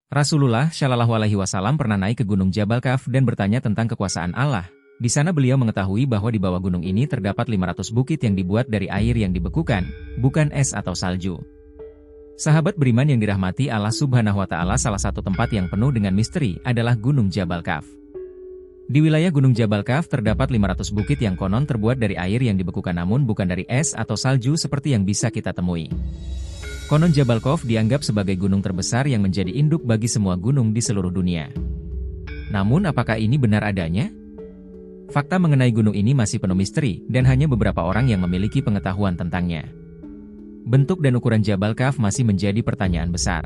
Rasulullah Shallallahu Alaihi Wasallam pernah naik ke Gunung Jabal Kaf dan bertanya tentang kekuasaan Allah. Di sana beliau mengetahui bahwa di bawah gunung ini terdapat 500 bukit yang dibuat dari air yang dibekukan, bukan es atau salju. Sahabat beriman yang dirahmati Allah Subhanahu wa Ta'ala, salah satu tempat yang penuh dengan misteri adalah Gunung Jabal Kaf. Di wilayah Gunung Jabal Kaf terdapat 500 bukit yang konon terbuat dari air yang dibekukan, namun bukan dari es atau salju seperti yang bisa kita temui. Konon Jabal Kaf dianggap sebagai gunung terbesar yang menjadi induk bagi semua gunung di seluruh dunia. Namun apakah ini benar adanya? Fakta mengenai gunung ini masih penuh misteri, dan hanya beberapa orang yang memiliki pengetahuan tentangnya. Bentuk dan ukuran Jabal Kaf masih menjadi pertanyaan besar.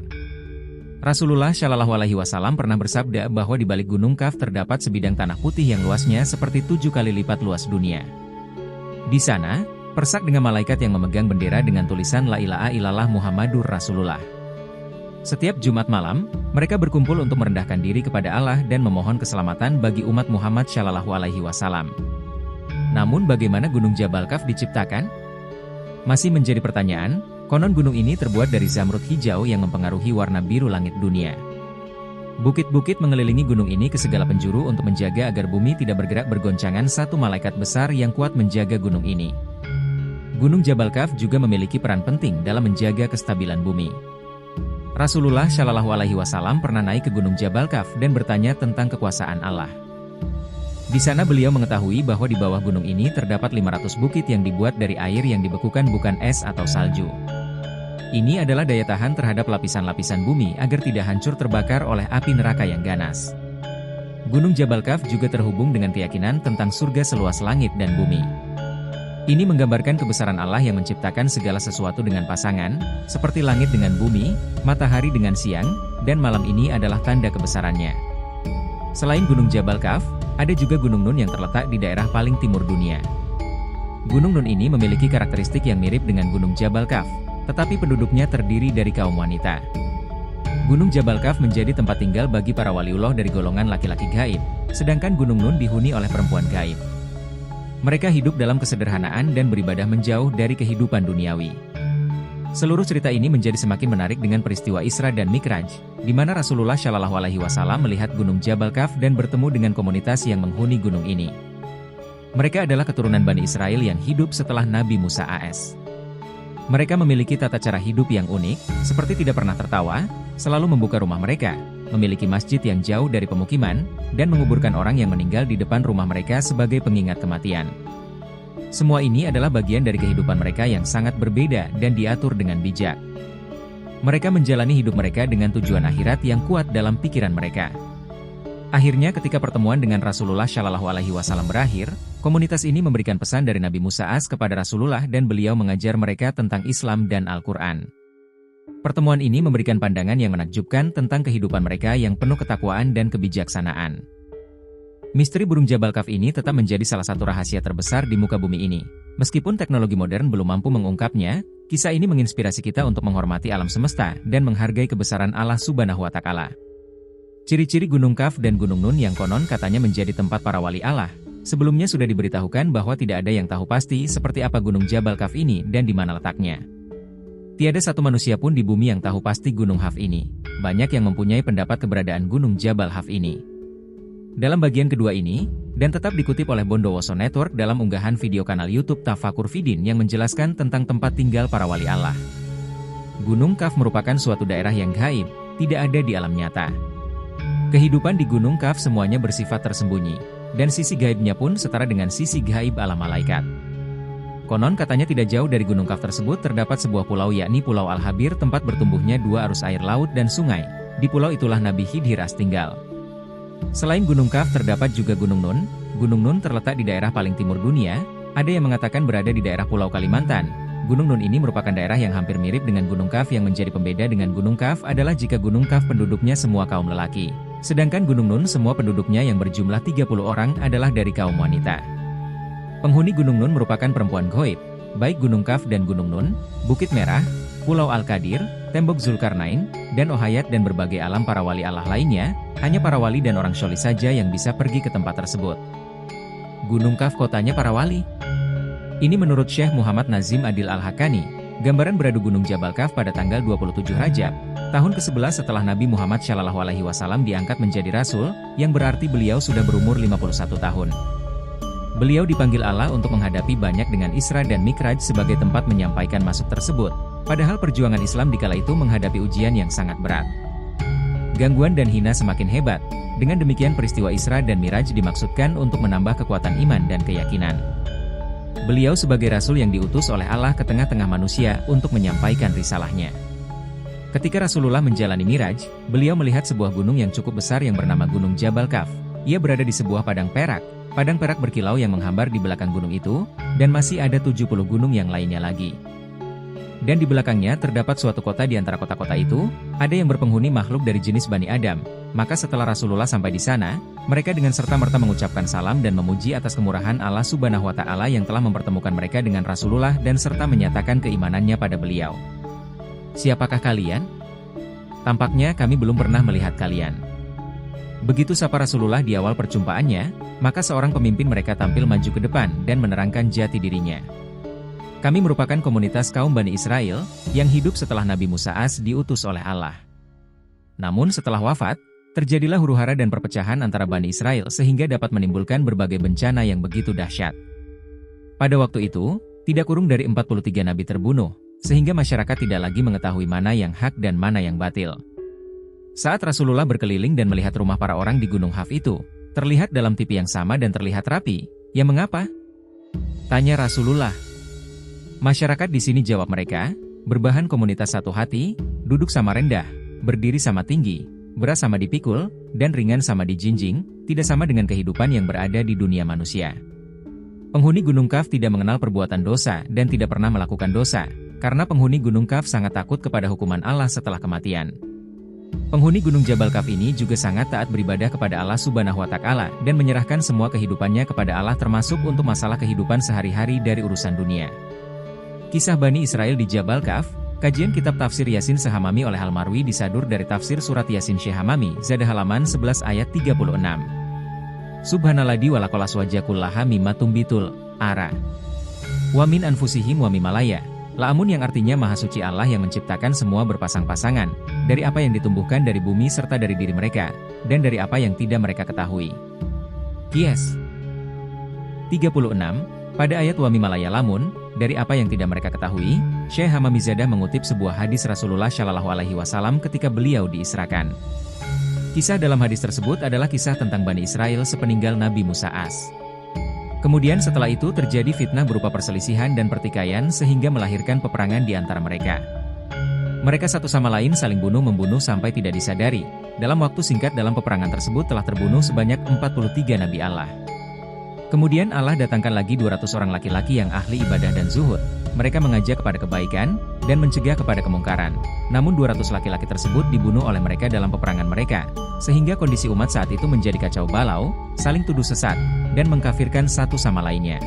Rasulullah Shallallahu Alaihi Wasallam pernah bersabda bahwa di balik Gunung Kaf terdapat sebidang tanah putih yang luasnya seperti 7 kali lipat luas dunia. Di sana, persak dengan malaikat yang memegang bendera dengan tulisan La ilaha illallah Muhammadur Rasulullah. Setiap Jumat malam, mereka berkumpul untuk merendahkan diri kepada Allah dan memohon keselamatan bagi umat Muhammad Shallallahu Alaihi Wasallam. Namun bagaimana Gunung Jabal Kaf diciptakan? Masih menjadi pertanyaan. Konon gunung ini terbuat dari zamrud hijau yang mempengaruhi warna biru langit dunia. Bukit-bukit mengelilingi gunung ini ke segala penjuru untuk menjaga agar bumi tidak bergerak bergoncangan. Satu malaikat besar yang kuat menjaga gunung ini. Gunung Jabal Kaf juga memiliki peran penting dalam menjaga kestabilan bumi. Rasulullah Shallallahu Alaihi Wasallam pernah naik ke Gunung Jabal Kaf dan bertanya tentang kekuasaan Allah. Di sana beliau mengetahui bahwa di bawah gunung ini terdapat 500 bukit yang dibuat dari air yang dibekukan, bukan es atau salju. Ini adalah daya tahan terhadap lapisan-lapisan bumi agar tidak hancur terbakar oleh api neraka yang ganas. Gunung Jabal Kaf juga terhubung dengan keyakinan tentang surga seluas langit dan bumi. Ini menggambarkan kebesaran Allah yang menciptakan segala sesuatu dengan pasangan, seperti langit dengan bumi, matahari dengan siang, dan malam. Ini adalah tanda kebesarannya. Selain Gunung Jabal Kaf, ada juga Gunung Nun yang terletak di daerah paling timur dunia. Gunung Nun ini memiliki karakteristik yang mirip dengan Gunung Jabal Kaf, tetapi penduduknya terdiri dari kaum wanita. Gunung Jabal Kaf menjadi tempat tinggal bagi para waliullah dari golongan laki-laki gaib, sedangkan Gunung Nun dihuni oleh perempuan gaib. Mereka hidup dalam kesederhanaan dan beribadah menjauh dari kehidupan duniawi. Seluruh cerita ini menjadi semakin menarik dengan peristiwa Isra dan Mikraj, di mana Rasulullah Shallallahu Alaihi Wasallam melihat Gunung Jabal Kaf dan bertemu dengan komunitas yang menghuni gunung ini. Mereka adalah keturunan Bani Israel yang hidup setelah Nabi Musa AS. Mereka memiliki tata cara hidup yang unik, seperti tidak pernah tertawa, selalu membuka rumah mereka, memiliki masjid yang jauh dari pemukiman, dan menguburkan orang yang meninggal di depan rumah mereka sebagai pengingat kematian. Semua ini adalah bagian dari kehidupan mereka yang sangat berbeda dan diatur dengan bijak. Mereka menjalani hidup mereka dengan tujuan akhirat yang kuat dalam pikiran mereka. Akhirnya ketika pertemuan dengan Rasulullah Shallallahu Alaihi Wasallam berakhir, komunitas ini memberikan pesan dari Nabi Musa AS kepada Rasulullah dan beliau mengajar mereka tentang Islam dan Al-Quran. Pertemuan ini memberikan pandangan yang menakjubkan tentang kehidupan mereka yang penuh ketakwaan dan kebijaksanaan. Misteri Gunung Jabal Kaf ini tetap menjadi salah satu rahasia terbesar di muka bumi ini. Meskipun teknologi modern belum mampu mengungkapnya, kisah ini menginspirasi kita untuk menghormati alam semesta dan menghargai kebesaran Allah Subhanahu wa Ta'ala. Ciri-ciri Gunung Kaf dan Gunung Nun yang konon katanya menjadi tempat para wali Allah. Sebelumnya sudah diberitahukan bahwa tidak ada yang tahu pasti seperti apa Gunung Jabal Kaf ini dan di mana letaknya. Tiada satu manusia pun di bumi yang tahu pasti Gunung Kaf ini. Banyak yang mempunyai pendapat keberadaan Gunung Jabal Kaf ini. Dalam bagian kedua ini, dan tetap dikutip oleh Bondowoso Network dalam unggahan video kanal YouTube Tafakur Fidin yang menjelaskan tentang tempat tinggal para wali Allah. Gunung Kaf merupakan suatu daerah yang gaib, tidak ada di alam nyata. Kehidupan di Gunung Kaf semuanya bersifat tersembunyi, dan sisi gaibnya pun setara dengan sisi gaib alam malaikat. Konon katanya tidak jauh dari Gunung Kaf tersebut terdapat sebuah pulau, yakni Pulau Al-Habir, tempat bertumbuhnya dua arus air laut dan sungai. Di pulau itulah Nabi Khidir tinggal. Selain Gunung Kaf terdapat juga Gunung Nun. Gunung Nun terletak di daerah paling timur dunia, ada yang mengatakan berada di daerah Pulau Kalimantan. Gunung Nun ini merupakan daerah yang hampir mirip dengan Gunung Kaf. Yang menjadi pembeda dengan Gunung Kaf adalah jika Gunung Kaf penduduknya semua kaum lelaki. Sedangkan Gunung Nun semua penduduknya yang berjumlah 30 orang adalah dari kaum wanita. Penghuni Gunung Nun merupakan perempuan ghaib, baik Gunung Kaf dan Gunung Nun, Bukit Merah, Pulau Al-Qadir, Tembok Zulkarnain, dan Ohayat dan berbagai alam para wali Allah lainnya. Hanya para wali dan orang syoli saja yang bisa pergi ke tempat tersebut. Gunung Kaf kotanya para wali. Ini menurut Syekh Muhammad Nazim Adil Al-Hakani, Gambaran beradu Gunung Jabal Kaf pada tanggal 27 Rajab, tahun ke-11 setelah Nabi Muhammad SAW diangkat menjadi Rasul, yang berarti beliau sudah berumur 51 tahun. Beliau dipanggil Allah untuk menghadapi banyak dengan Isra dan Mikraj sebagai tempat menyampaikan masuk tersebut, padahal perjuangan Islam dikala itu menghadapi ujian yang sangat berat. Gangguan dan hina semakin hebat, dengan demikian peristiwa Isra dan Miraj dimaksudkan untuk menambah kekuatan iman dan keyakinan. Beliau sebagai Rasul yang diutus oleh Allah ke tengah-tengah manusia untuk menyampaikan risalahnya. Ketika Rasulullah menjalani Miraj, beliau melihat sebuah gunung yang cukup besar yang bernama Gunung Jabal Kaf. Ia berada di sebuah padang perak. Padang perak berkilau yang menghambar di belakang gunung itu, dan masih ada 70 gunung yang lainnya lagi. Dan di belakangnya terdapat suatu kota di antara kota-kota itu, ada yang berpenghuni makhluk dari jenis Bani Adam. Maka setelah Rasulullah sampai di sana, mereka dengan serta-merta mengucapkan salam dan memuji atas kemurahan Allah Subhanahu wa Ta'ala yang telah mempertemukan mereka dengan Rasulullah dan serta menyatakan keimanannya pada beliau. Siapakah kalian? Tampaknya kami belum pernah melihat kalian. Begitu sapa Rasulullah di awal perjumpaannya, maka seorang pemimpin mereka tampil maju ke depan dan menerangkan jati dirinya. Kami merupakan komunitas kaum Bani Israel, yang hidup setelah Nabi Musa AS diutus oleh Allah. Namun setelah wafat, terjadilah huru-hara dan perpecahan antara Bani Israel sehingga dapat menimbulkan berbagai bencana yang begitu dahsyat. Pada waktu itu, tidak kurang dari 43 nabi terbunuh, sehingga masyarakat tidak lagi mengetahui mana yang hak dan mana yang batil. Saat Rasulullah berkeliling dan melihat rumah para orang di Gunung Haf itu, terlihat dalam tipi yang sama dan terlihat rapi. Ya mengapa? Tanya Rasulullah. Masyarakat di sini jawab mereka, berbahan komunitas satu hati, duduk sama rendah, berdiri sama tinggi, beras sama dipikul, dan ringan sama dijinjing, tidak sama dengan kehidupan yang berada di dunia manusia. Penghuni Gunung Kaf tidak mengenal perbuatan dosa dan tidak pernah melakukan dosa, karena penghuni Gunung Kaf sangat takut kepada hukuman Allah setelah kematian. Penghuni Gunung Jabal Kaf ini juga sangat taat beribadah kepada Allah Subhanahu wa Ta'ala dan menyerahkan semua kehidupannya kepada Allah termasuk untuk masalah kehidupan sehari-hari dari urusan dunia. Kisah Bani Israel di Jabal Kaf, kajian kitab tafsir Yasin Sehamami oleh Al-Marwi disadur dari tafsir surat Yasin Syekhamami, Zada halaman 11 ayat 36. Subhanalladzi walaqalas wajakullaha mimma tumbitul ara. Wa min anfusihim wa mimalaya. La'amun yang artinya Maha Suci Allah yang menciptakan semua berpasang-pasangan, dari apa yang ditumbuhkan dari bumi serta dari diri mereka, dan dari apa yang tidak mereka ketahui. Qiyas 36. Pada ayat wa mimalaya lamun, dari apa yang tidak mereka ketahui, Syekh Hamamizadah mengutip sebuah hadis Rasulullah Shallallahu Alaihi Wasallam ketika beliau diisrakan. Kisah dalam hadis tersebut adalah kisah tentang Bani Israel sepeninggal Nabi Musa AS. Kemudian setelah itu terjadi fitnah berupa perselisihan dan pertikaian sehingga melahirkan peperangan di antara mereka. Mereka satu sama lain saling bunuh-membunuh sampai tidak disadari. Dalam waktu singkat dalam peperangan tersebut telah terbunuh sebanyak 43 Nabi Allah. Kemudian Allah datangkan lagi 200 orang laki-laki yang ahli ibadah dan zuhud. Mereka mengajak kepada kebaikan, dan mencegah kepada kemungkaran. Namun 200 laki-laki tersebut dibunuh oleh mereka dalam peperangan mereka, sehingga kondisi umat saat itu menjadi kacau balau, saling tuduh sesat, dan mengkafirkan satu sama lainnya.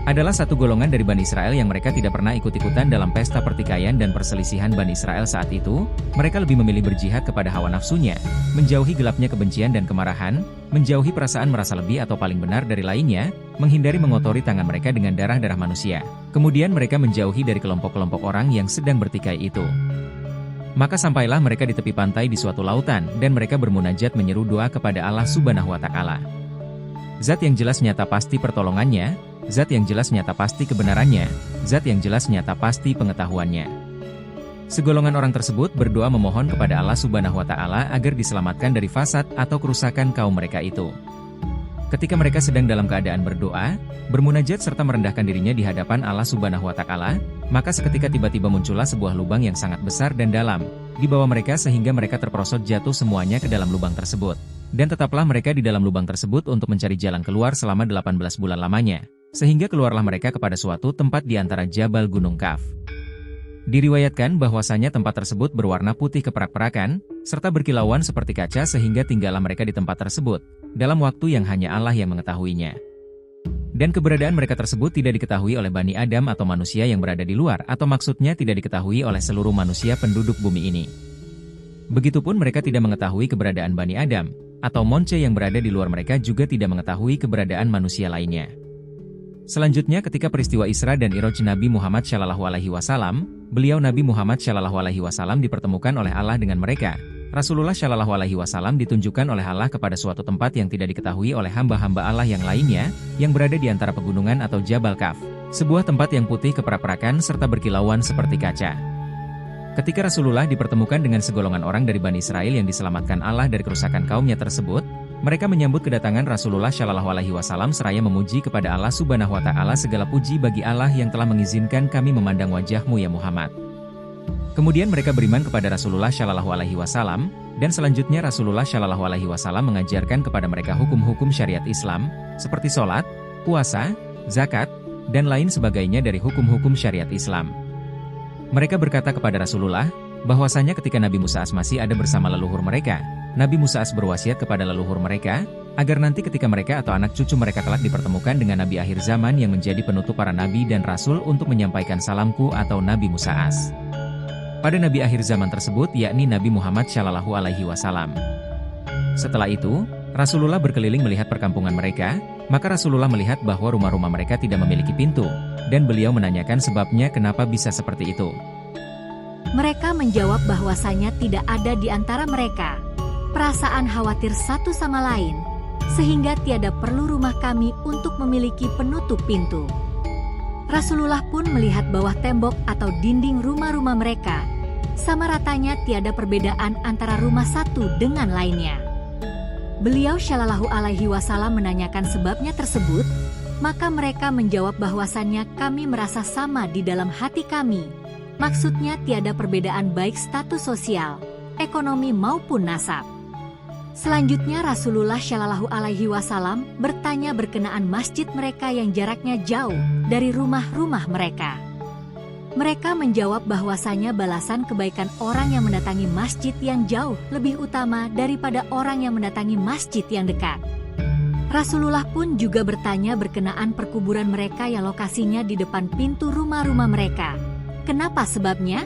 Adalah satu golongan dari Bani Israel yang mereka tidak pernah ikut-ikutan dalam pesta pertikaian dan perselisihan Bani Israel saat itu. Mereka lebih memilih berjihad kepada hawa nafsunya, menjauhi gelapnya kebencian dan kemarahan, menjauhi perasaan merasa lebih atau paling benar dari lainnya, menghindari mengotori tangan mereka dengan darah-darah manusia. Kemudian mereka menjauhi dari kelompok-kelompok orang yang sedang bertikai itu. Maka sampailah mereka di tepi pantai di suatu lautan, dan mereka bermunajat menyeru doa kepada Allah Subhanahu wa Ta'ala. Zat yang jelas nyata pasti pertolongannya, zat yang jelas nyata pasti kebenarannya, zat yang jelas nyata pasti pengetahuannya. Segolongan orang tersebut berdoa memohon kepada Allah Subhanahu wa Ta'ala agar diselamatkan dari fasad atau kerusakan kaum mereka itu. Ketika mereka sedang dalam keadaan berdoa, bermunajat serta merendahkan dirinya di hadapan Allah Subhanahu wa Ta'ala, maka seketika tiba-tiba muncullah sebuah lubang yang sangat besar dan dalam di bawah mereka sehingga mereka terperosot jatuh semuanya ke dalam lubang tersebut. Dan tetaplah mereka di dalam lubang tersebut untuk mencari jalan keluar selama 18 bulan lamanya, sehingga keluarlah mereka kepada suatu tempat di antara Jabal Gunung Kaf. Diriwayatkan bahwasanya tempat tersebut berwarna putih keperak-perakan, serta berkilauan seperti kaca sehingga tinggallah mereka di tempat tersebut, dalam waktu yang hanya Allah yang mengetahuinya. Dan keberadaan mereka tersebut tidak diketahui oleh Bani Adam atau manusia yang berada di luar, atau maksudnya tidak diketahui oleh seluruh manusia penduduk bumi ini. Begitupun mereka tidak mengetahui keberadaan Bani Adam, atau monce yang berada di luar mereka juga tidak mengetahui keberadaan manusia lainnya. Selanjutnya ketika peristiwa Isra dan Mi'raj Nabi Muhammad Shallallahu Alaihi Wasallam, Nabi Muhammad Shallallahu Alaihi Wasallam dipertemukan oleh Allah dengan mereka. Rasulullah Shallallahu Alaihi Wasallam ditunjukkan oleh Allah kepada suatu tempat yang tidak diketahui oleh hamba-hamba Allah yang lainnya, yang berada di antara pegunungan atau Jabal Kaf, sebuah tempat yang putih keperak-perakan serta berkilauan seperti kaca. Ketika Rasulullah dipertemukan dengan segolongan orang dari Bani Israel yang diselamatkan Allah dari kerusakan kaumnya tersebut, mereka menyambut kedatangan Rasulullah Shallallahu Alaihi Wasallam seraya memuji kepada Allah Subhanahu Wa Taala. Segala puji bagi Allah yang telah mengizinkan kami memandang wajahmu ya Muhammad. Kemudian mereka beriman kepada Rasulullah Shallallahu Alaihi Wasallam, dan selanjutnya Rasulullah Shallallahu Alaihi Wasallam mengajarkan kepada mereka hukum-hukum syariat Islam, seperti sholat, puasa, zakat, dan lain sebagainya dari hukum-hukum syariat Islam. Mereka berkata kepada Rasulullah, bahwasanya ketika Nabi Musa masih ada bersama leluhur mereka, Nabi Musa berwasiat kepada leluhur mereka, agar nanti ketika mereka atau anak cucu mereka kelak dipertemukan dengan Nabi akhir zaman yang menjadi penutup para Nabi dan Rasul untuk menyampaikan salamku atau Nabi Musa pada Nabi akhir zaman tersebut, yakni Nabi Muhammad Shallallahu Alaihi Wasallam. Setelah itu, Rasulullah berkeliling melihat perkampungan mereka, maka Rasulullah melihat bahwa rumah-rumah mereka tidak memiliki pintu, dan beliau menanyakan sebabnya kenapa bisa seperti itu. Mereka menjawab bahwasanya tidak ada di antara mereka perasaan khawatir satu sama lain, sehingga tiada perlu rumah kami untuk memiliki penutup pintu. Rasulullah pun melihat bawah tembok atau dinding rumah-rumah mereka, sama ratanya tiada perbedaan antara rumah satu dengan lainnya. Beliau Shallallahu Alaihi Wasallam menanyakan sebabnya tersebut, maka mereka menjawab bahwasannya kami merasa sama di dalam hati kami. Maksudnya tiada perbedaan baik status sosial, ekonomi maupun nasab. Selanjutnya Rasulullah Shallallahu Alaihi Wasallam bertanya berkenaan masjid mereka yang jaraknya jauh dari rumah-rumah mereka. Mereka menjawab bahwasanya balasan kebaikan orang yang mendatangi masjid yang jauh lebih utama daripada orang yang mendatangi masjid yang dekat. Rasulullah pun juga bertanya berkenaan perkuburan mereka yang lokasinya di depan pintu rumah-rumah mereka. Kenapa sebabnya?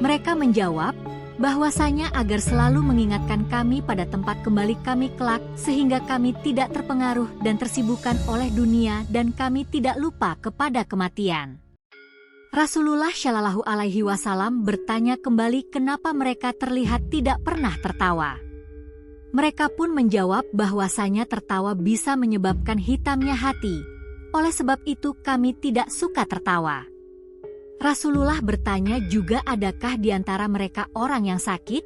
Mereka menjawab, bahwasanya agar selalu mengingatkan kami pada tempat kembali kami kelak, sehingga kami tidak terpengaruh dan tersibukkan oleh dunia dan kami tidak lupa kepada kematian. Rasulullah Shallallahu Alaihi Wasallam bertanya kembali kenapa mereka terlihat tidak pernah tertawa. Mereka pun menjawab bahwasanya tertawa bisa menyebabkan hitamnya hati. Oleh sebab itu kami tidak suka tertawa. Rasulullah bertanya juga adakah di antara mereka orang yang sakit?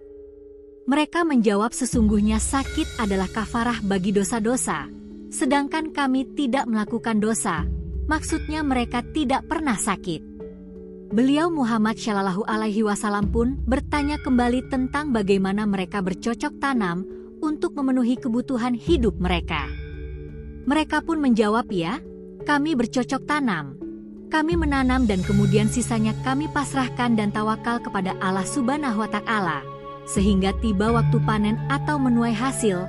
Mereka menjawab sesungguhnya sakit adalah kafarah bagi dosa-dosa, sedangkan kami tidak melakukan dosa, maksudnya mereka tidak pernah sakit. Beliau Muhammad Shallallahu Alaihi Wasallam pun bertanya kembali tentang bagaimana mereka bercocok tanam untuk memenuhi kebutuhan hidup mereka. Mereka pun menjawab ya, kami bercocok tanam. Kami menanam dan kemudian sisanya kami pasrahkan dan tawakal kepada Allah Subhanahu Wa Taala. Sehingga tiba waktu panen atau menuai hasil,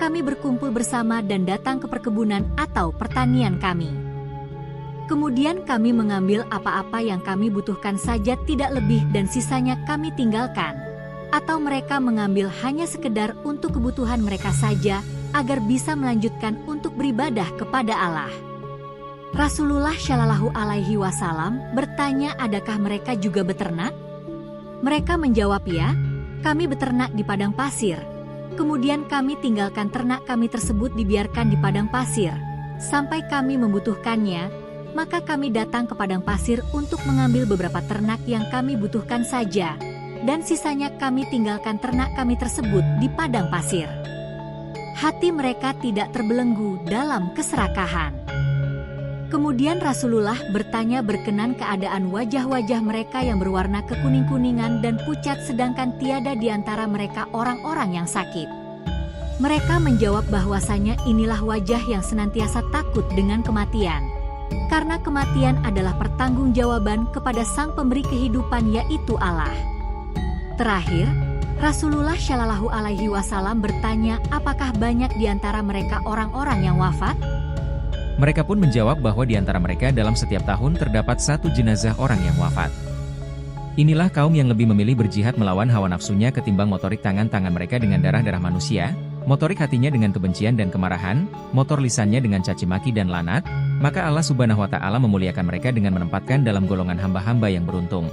kami berkumpul bersama dan datang ke perkebunan atau pertanian kami. Kemudian kami mengambil apa-apa yang kami butuhkan saja tidak lebih dan sisanya kami tinggalkan. Atau mereka mengambil hanya sekedar untuk kebutuhan mereka saja agar bisa melanjutkan untuk beribadah kepada Allah. Rasulullah Shallallahu Alaihi Wasallam bertanya adakah mereka juga beternak? Mereka menjawab ya, kami beternak di padang pasir. Kemudian kami tinggalkan ternak kami tersebut dibiarkan di padang pasir. Sampai kami membutuhkannya, maka kami datang ke padang pasir untuk mengambil beberapa ternak yang kami butuhkan saja. Dan sisanya kami tinggalkan ternak kami tersebut di padang pasir. Hati mereka tidak terbelenggu dalam keserakahan. Kemudian Rasulullah bertanya berkenan keadaan wajah-wajah mereka yang berwarna kekuning-kuningan dan pucat sedangkan tiada di antara mereka orang-orang yang sakit. Mereka menjawab bahwasanya inilah wajah yang senantiasa takut dengan kematian. Karena kematian adalah pertanggungjawaban kepada Sang Pemberi kehidupan yaitu Allah. Terakhir, Rasulullah Shallallahu Alaihi Wasallam bertanya apakah banyak di antara mereka orang-orang yang wafat? Mereka pun menjawab bahwa di antara mereka dalam setiap tahun terdapat satu jenazah orang yang wafat. Inilah kaum yang lebih memilih berjihad melawan hawa nafsunya ketimbang motorik tangan-tangan mereka dengan darah-darah manusia, motorik hatinya dengan kebencian dan kemarahan, motor lisannya dengan caci maki dan lanat, maka Allah Subhanahu wa Ta'ala memuliakan mereka dengan menempatkan dalam golongan hamba-hamba yang beruntung.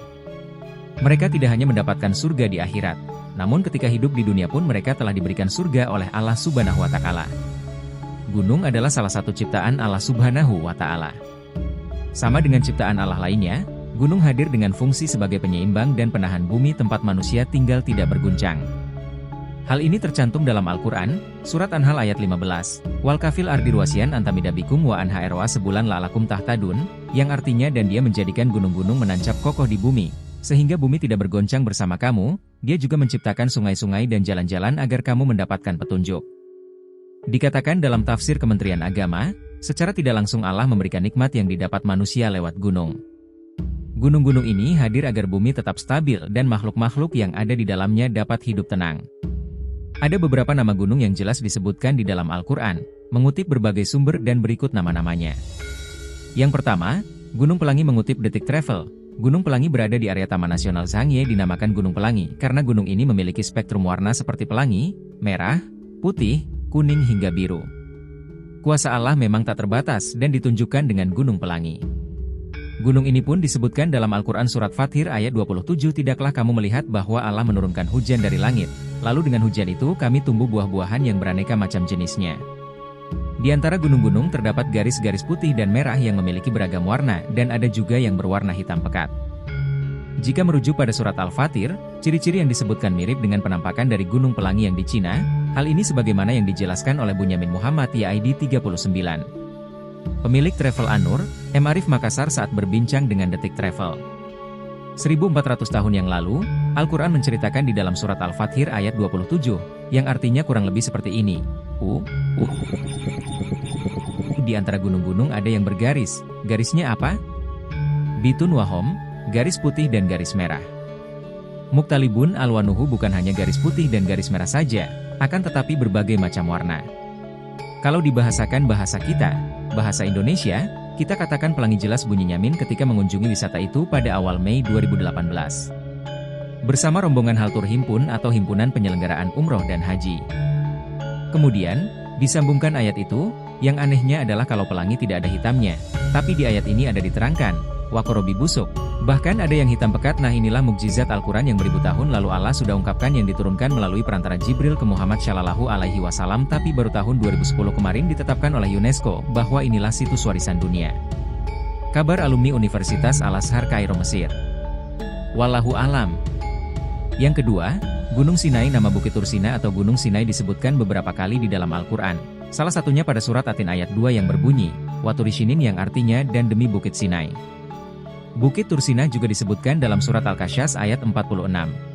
Mereka tidak hanya mendapatkan surga di akhirat, namun ketika hidup di dunia pun mereka telah diberikan surga oleh Allah Subhanahu wa Ta'ala. Gunung adalah salah satu ciptaan Allah Subhanahu wa Ta'ala. Sama dengan ciptaan Allah lainnya, gunung hadir dengan fungsi sebagai penyeimbang dan penahan bumi tempat manusia tinggal tidak berguncang. Hal ini tercantum dalam Al-Quran, Surat An-Nahl ayat 15, Wal kafil ardi ruwasian antamidabikum wa anha erwa sebulan la'alakum tahtadun, yang artinya dan dia menjadikan gunung-gunung menancap kokoh di bumi, sehingga bumi tidak bergoncang bersama kamu, dia juga menciptakan sungai-sungai dan jalan-jalan agar kamu mendapatkan petunjuk. Dikatakan dalam tafsir Kementerian Agama, secara tidak langsung Allah memberikan nikmat yang didapat manusia lewat gunung. Gunung-gunung ini hadir agar bumi tetap stabil dan makhluk-makhluk yang ada di dalamnya dapat hidup tenang. Ada beberapa nama gunung yang jelas disebutkan di dalam Al-Quran, mengutip berbagai sumber dan berikut nama-namanya. Yang pertama, Gunung Pelangi mengutip Detik Travel. Gunung Pelangi berada di area Taman Nasional Zhangye dinamakan Gunung Pelangi karena gunung ini memiliki spektrum warna seperti pelangi, merah, putih, kuning hingga biru. Kuasa Allah memang tak terbatas dan ditunjukkan dengan Gunung Pelangi. Gunung ini pun disebutkan dalam Al-Quran Surat Fathir ayat 27, tidaklah kamu melihat bahwa Allah menurunkan hujan dari langit, lalu dengan hujan itu kami tumbuh buah-buahan yang beraneka macam jenisnya. Di antara gunung-gunung terdapat garis-garis putih dan merah yang memiliki beragam warna dan ada juga yang berwarna hitam pekat. Jika merujuk pada Surat Al-Fathir, ciri-ciri yang disebutkan mirip dengan penampakan dari Gunung Pelangi yang di Cina, hal ini sebagaimana yang dijelaskan oleh Bunyamin Muhammad YID 39. Pemilik Travel Anur, M. Arif Makassar saat berbincang dengan Detik Travel. 1400 tahun yang lalu, Al-Quran menceritakan di dalam Surat Al-Fathir ayat 27, yang artinya kurang lebih seperti ini. Di antara gunung-gunung ada yang bergaris, garisnya apa? Bitun wahom, garis putih dan garis merah. Muktalibun alwanuhu bukan hanya garis putih dan garis merah saja, akan tetapi berbagai macam warna. Kalau dibahasakan bahasa kita, bahasa Indonesia, kita katakan pelangi jelas bunyinya Min ketika mengunjungi wisata itu pada awal Mei 2018. Bersama rombongan Haltur Himpun atau Himpunan Penyelenggaraan Umroh dan Haji. Kemudian, disambungkan ayat itu, yang anehnya adalah kalau pelangi tidak ada hitamnya, tapi di ayat ini ada diterangkan, Wakorobi busuk. Bahkan ada yang hitam pekat. Nah, inilah mukjizat Al-Quran yang beribu tahun lalu Allah sudah ungkapkan yang diturunkan melalui perantara Jibril ke Muhammad Shallallahu Alaihi Wasallam, tapi baru tahun 2010 kemarin ditetapkan oleh UNESCO bahwa inilah situs warisan dunia. Kabar alumni Universitas Al-Azhar Kairo Mesir. Wallahu alam. Yang kedua, Gunung Sinai. Nama Bukit Tursina atau Gunung Sinai disebutkan beberapa kali di dalam Al-Quran. Salah satunya pada surat Atin ayat 2 yang berbunyi, Waturishinin, yang artinya dan demi Bukit Sinai. Bukit Tursina juga disebutkan dalam surat Al-Kasyas ayat 46,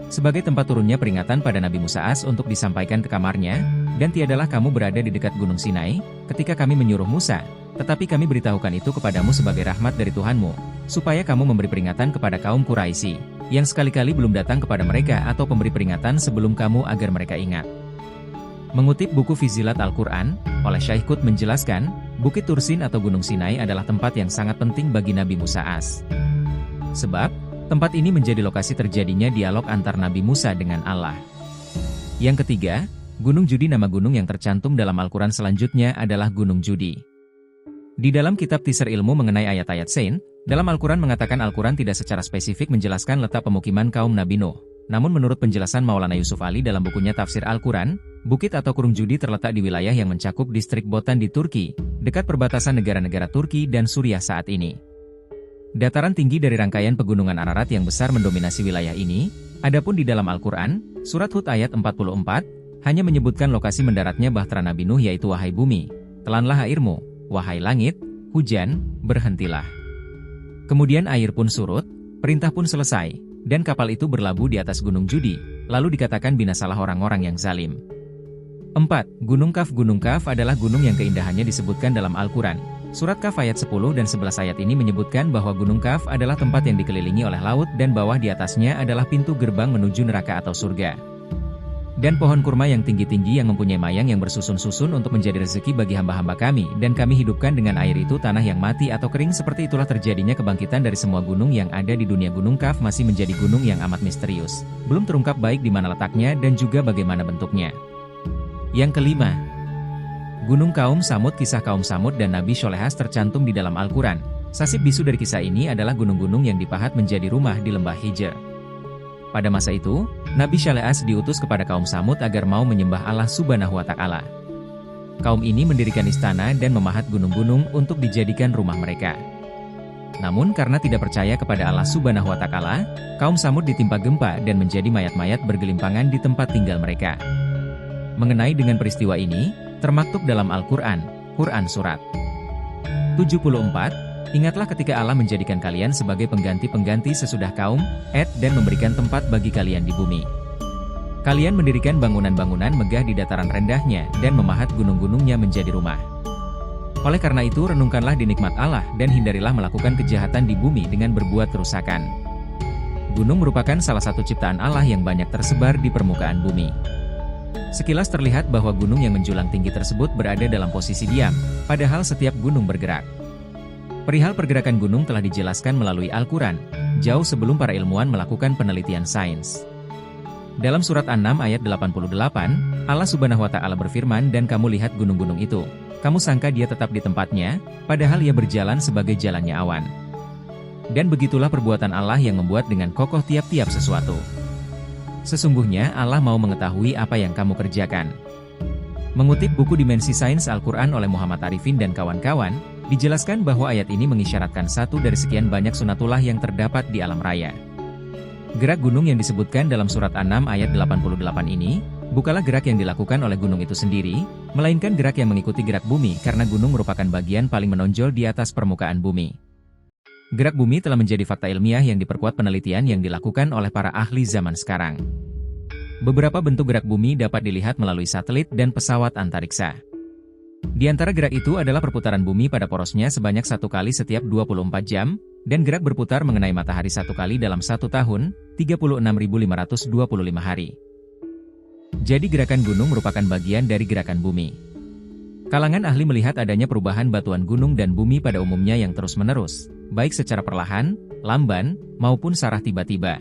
sebagai tempat turunnya peringatan pada Nabi Musa AS untuk disampaikan ke kamarnya, dan tiadalah kamu berada di dekat Gunung Sinai, ketika kami menyuruh Musa, tetapi kami beritahukan itu kepadamu sebagai rahmat dari Tuhanmu, supaya kamu memberi peringatan kepada kaum Quraisy, yang sekali-kali belum datang kepada mereka atau pemberi peringatan sebelum kamu agar mereka ingat. Mengutip buku Fizilat Al-Quran, oleh Syekh Qut menjelaskan, Bukit Tursin atau Gunung Sinai adalah tempat yang sangat penting bagi Nabi Musa AS. Sebab, tempat ini menjadi lokasi terjadinya dialog antar Nabi Musa dengan Allah. Yang ketiga, Gunung Judi. Nama gunung yang tercantum dalam Al-Quran selanjutnya adalah Gunung Judi. Di dalam kitab Teaser Ilmu mengenai ayat-ayat Sain, dalam Al-Quran mengatakan Al-Quran tidak secara spesifik menjelaskan letak pemukiman kaum Nabi Nuh. Namun menurut penjelasan Maulana Yusuf Ali dalam bukunya Tafsir Al-Quran, bukit atau Kurung Judi terletak di wilayah yang mencakup distrik Botan di Turki, dekat perbatasan negara-negara Turki dan Suriah saat ini. Dataran tinggi dari rangkaian pegunungan Ararat yang besar mendominasi wilayah ini. Adapun di dalam Al-Quran, surat Hud ayat 44, hanya menyebutkan lokasi mendaratnya bahtera Nabi Nuh, yaitu wahai bumi, telanlah airmu, wahai langit, hujan, berhentilah. Kemudian air pun surut, perintah pun selesai, dan kapal itu berlabuh di atas Gunung Judi, lalu dikatakan binasalah orang-orang yang zalim. 4. Gunung Kaf. Gunung Kaf adalah gunung yang keindahannya disebutkan dalam Al-Quran. Surat Kaf ayat 10 dan 11 ayat ini menyebutkan bahwa Gunung Kaf adalah tempat yang dikelilingi oleh laut dan bawah di atasnya adalah pintu gerbang menuju neraka atau surga. Dan pohon kurma yang tinggi-tinggi yang mempunyai mayang yang bersusun-susun untuk menjadi rezeki bagi hamba-hamba kami, dan kami hidupkan dengan air itu tanah yang mati atau kering. Seperti itulah terjadinya kebangkitan dari semua gunung yang ada di dunia. Gunung Kaf masih menjadi gunung yang amat misterius. Belum terungkap baik di mana letaknya dan juga bagaimana bentuknya. Yang kelima, Gunung Kaum Samud. Kisah kaum Samud dan Nabi Syolehas tercantum di dalam Al-Quran. Sasib bisu dari kisah ini adalah gunung-gunung yang dipahat menjadi rumah di lembah Hijr. Pada masa itu, Nabi Syolehas diutus kepada kaum Samud agar mau menyembah Allah Subhanahu wa Ta'ala. Kaum ini mendirikan istana dan memahat gunung-gunung untuk dijadikan rumah mereka. Namun karena tidak percaya kepada Allah Subhanahu wa Ta'ala, kaum Samud ditimpa gempa dan menjadi mayat-mayat bergelimpangan di tempat tinggal mereka. Mengenai dengan peristiwa ini, termaktub dalam Al-Quran, Quran Surat 74, ingatlah ketika Allah menjadikan kalian sebagai pengganti-pengganti sesudah kaum Ad dan memberikan tempat bagi kalian di bumi. Kalian mendirikan bangunan-bangunan megah di dataran rendahnya dan memahat gunung-gunungnya menjadi rumah. Oleh karena itu renungkanlah di nikmat Allah dan hindarilah melakukan kejahatan di bumi dengan berbuat kerusakan. Gunung merupakan salah satu ciptaan Allah yang banyak tersebar di permukaan bumi. Sekilas terlihat bahwa gunung yang menjulang tinggi tersebut berada dalam posisi diam, padahal setiap gunung bergerak. Perihal pergerakan gunung telah dijelaskan melalui Al-Quran, jauh sebelum para ilmuwan melakukan penelitian sains. Dalam surat An-Nam ayat 88, Allah Subhanahu wa Ta'ala berfirman, dan kamu lihat gunung-gunung itu, kamu sangka dia tetap di tempatnya, padahal ia berjalan sebagai jalannya awan. Dan begitulah perbuatan Allah yang membuat dengan kokoh tiap-tiap sesuatu. Sesungguhnya Allah mau mengetahui apa yang kamu kerjakan. Mengutip buku Dimensi Sains Al-Quran oleh Muhammad Arifin dan kawan-kawan, dijelaskan bahwa ayat ini mengisyaratkan satu dari sekian banyak sunatullah yang terdapat di alam raya. Gerak gunung yang disebutkan dalam surat An-Nam ayat 88 ini, bukanlah gerak yang dilakukan oleh gunung itu sendiri, melainkan gerak yang mengikuti gerak bumi karena gunung merupakan bagian paling menonjol di atas permukaan bumi. Gerak bumi telah menjadi fakta ilmiah yang diperkuat penelitian yang dilakukan oleh para ahli zaman sekarang. Beberapa bentuk gerak bumi dapat dilihat melalui satelit dan pesawat antariksa. Di antara gerak itu adalah perputaran bumi pada porosnya sebanyak 1 kali setiap 24 jam, dan gerak berputar mengenai matahari 1 kali dalam 1 tahun, 36.525 hari. Jadi gerakan gunung merupakan bagian dari gerakan bumi. Kalangan ahli melihat adanya perubahan batuan gunung dan bumi pada umumnya yang terus-menerus, baik secara perlahan, lamban, maupun sarah tiba-tiba.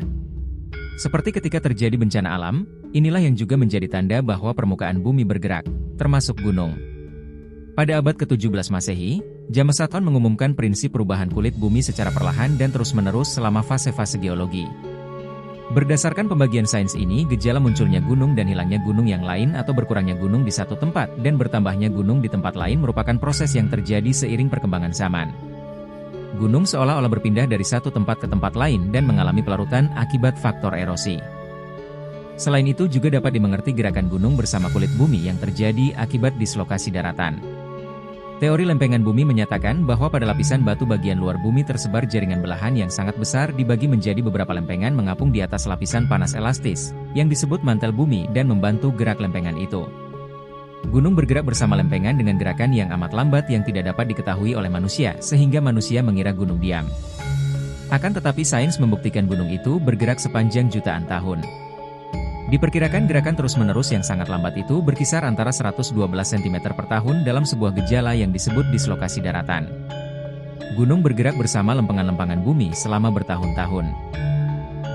Seperti ketika terjadi bencana alam, inilah yang juga menjadi tanda bahwa permukaan bumi bergerak, termasuk gunung. Pada abad ke-17 Masehi, James Hutton mengumumkan prinsip perubahan kulit bumi secara perlahan dan terus-menerus selama fase-fase geologi. Berdasarkan pembagian sains ini, gejala munculnya gunung dan hilangnya gunung yang lain atau berkurangnya gunung di satu tempat dan bertambahnya gunung di tempat lain merupakan proses yang terjadi seiring perkembangan zaman. Gunung seolah-olah berpindah dari satu tempat ke tempat lain dan mengalami pelarutan akibat faktor erosi. Selain itu juga dapat dimengerti gerakan gunung bersama kulit bumi yang terjadi akibat dislokasi daratan. Teori lempengan bumi menyatakan bahwa pada lapisan batu bagian luar bumi tersebar jaringan belahan yang sangat besar dibagi menjadi beberapa lempengan mengapung di atas lapisan panas elastis, yang disebut mantel bumi dan membantu gerak lempengan itu. Gunung bergerak bersama lempengan dengan gerakan yang amat lambat yang tidak dapat diketahui oleh manusia, sehingga manusia mengira gunung diam. Akan tetapi sains membuktikan gunung itu bergerak sepanjang jutaan tahun. Diperkirakan gerakan terus-menerus yang sangat lambat itu berkisar antara 112 cm per tahun dalam sebuah gejala yang disebut dislokasi daratan. Gunung bergerak bersama lempengan-lempengan bumi selama bertahun-tahun.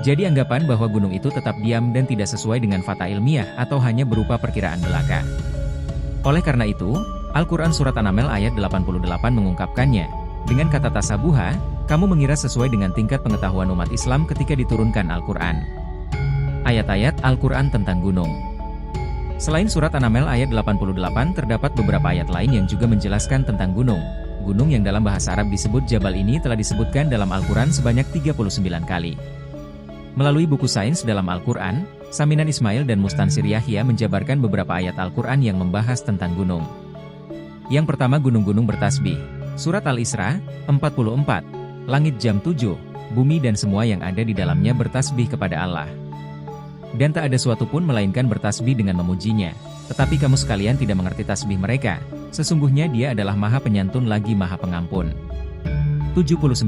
Jadi anggapan bahwa gunung itu tetap diam dan tidak sesuai dengan fakta ilmiah atau hanya berupa perkiraan belaka. Oleh karena itu, Al-Quran Surat An-Naml ayat 88 mengungkapkannya, dengan kata tasabuha, kamu mengira sesuai dengan tingkat pengetahuan umat Islam ketika diturunkan Al-Quran. Ayat-ayat Al-Quran tentang gunung. Selain surat An-Naml ayat 88 terdapat beberapa ayat lain yang juga menjelaskan tentang gunung. Gunung yang dalam bahasa Arab disebut Jabal ini telah disebutkan dalam Al-Quran sebanyak 39 kali. Melalui buku sains dalam Al-Quran, Saminan Ismail dan Mustansir Yahya menjabarkan beberapa ayat Al-Quran yang membahas tentang gunung. Yang pertama gunung-gunung bertasbih. Surat Al-Isra, 44. Langit jam 7, bumi dan semua yang ada di dalamnya bertasbih kepada Allah. Dan tak ada suatu pun melainkan bertasbih dengan memujinya. Tetapi kamu sekalian tidak mengerti tasbih mereka. Sesungguhnya dia adalah maha penyantun lagi maha pengampun. 79.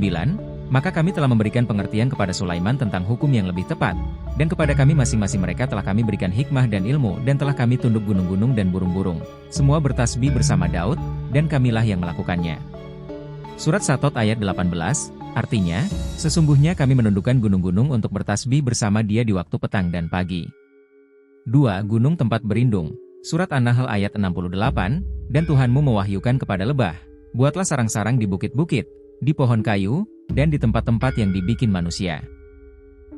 Maka kami telah memberikan pengertian kepada Sulaiman tentang hukum yang lebih tepat. Dan kepada kami masing-masing mereka telah kami berikan hikmah dan ilmu. Dan telah kami tunduk gunung-gunung dan burung-burung. Semua bertasbih bersama Daud, dan kamilah yang melakukannya. Surat Satot ayat 18. Artinya, sesungguhnya kami menundukkan gunung-gunung untuk bertasbih bersama dia di waktu petang dan pagi. 2. Gunung tempat berlindung. Surat An-Nahl ayat 68, dan Tuhanmu mewahyukan kepada lebah, buatlah sarang-sarang di bukit-bukit, di pohon kayu, dan di tempat-tempat yang dibikin manusia.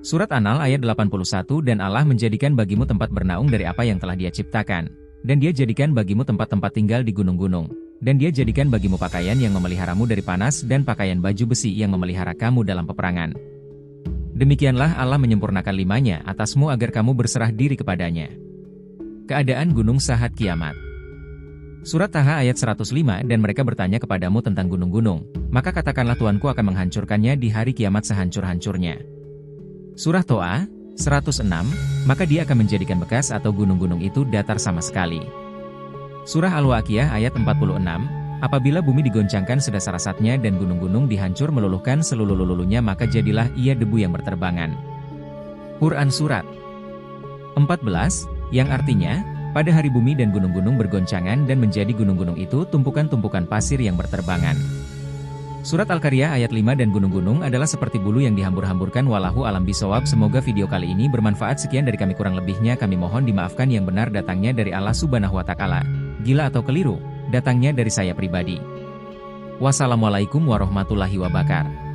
Surat An-Nahl ayat 81, dan Allah menjadikan bagimu tempat bernaung dari apa yang telah Dia ciptakan, dan Dia jadikan bagimu tempat-tempat tinggal di gunung-gunung, dan Dia jadikan bagimu pakaian yang memeliharamu dari panas dan pakaian baju besi yang memelihara kamu dalam peperangan. Demikianlah Allah menyempurnakan limanya atasmu agar kamu berserah diri kepadanya. Keadaan gunung saat kiamat. Surat Taha ayat 105, dan mereka bertanya kepadamu tentang gunung-gunung, maka katakanlah Tuanku akan menghancurkannya di hari kiamat sehancur-hancurnya. Surah Toa 106, maka Dia akan menjadikan bekas atau gunung-gunung itu datar sama sekali. Surah Al-Waqiah ayat 46, apabila bumi digoncangkan sedasar-dasarnya dan gunung-gunung dihancur meluluhkan seluluh-luluhnya, maka jadilah ia debu yang berterbangan. Quran Surat 14, yang artinya, pada hari bumi dan gunung-gunung bergoncangan dan menjadi gunung-gunung itu tumpukan-tumpukan pasir yang berterbangan. Surat Al-Qariyah ayat 5, dan gunung-gunung adalah seperti bulu yang dihambur-hamburkan. Wallahu alam bisawab. Semoga video kali ini bermanfaat. Sekian dari kami, kurang lebihnya kami mohon dimaafkan. Yang benar datangnya dari Allah Subhanahu wa Ta'ala. Gila atau keliru, datangnya dari saya pribadi. Wassalamualaikum warahmatullahi wabarakatuh.